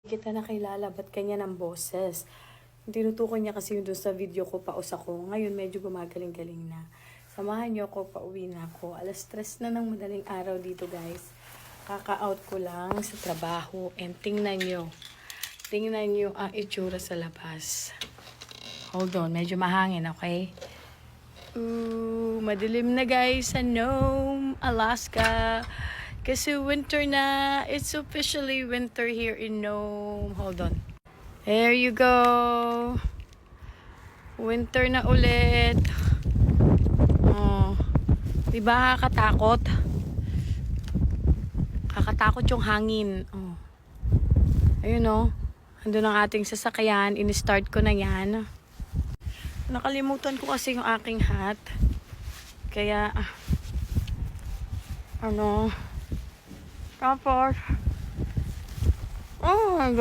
Kita nakilala, ba't kanya ng boses? Tinutukoy niya kasi yung doon sa video ko, paus ako. Ngayon, medyo gumagaling-galing na. Samahan niyo ako, pauwi na ako. 3:00 na ng madaling araw dito, guys. Kaka-out ko lang sa trabaho. And tingnan niyo. Tingnan niyo ang itsura sa labas. Hold on, medyo mahangin, okay? Ooh, madilim na guys sa Nome, Alaska. Kasi winter na. It's officially winter here in Nome. Hold on. There you go. Winter na ulit. Oh. Diba kakatakot? Kakatakot yung hangin. Oh. Ayun oh. Andun ang ating sasakyan. In-start ko na yan. Nakalimutan ko kasi yung aking hat. Kaya, tapos, oh my God.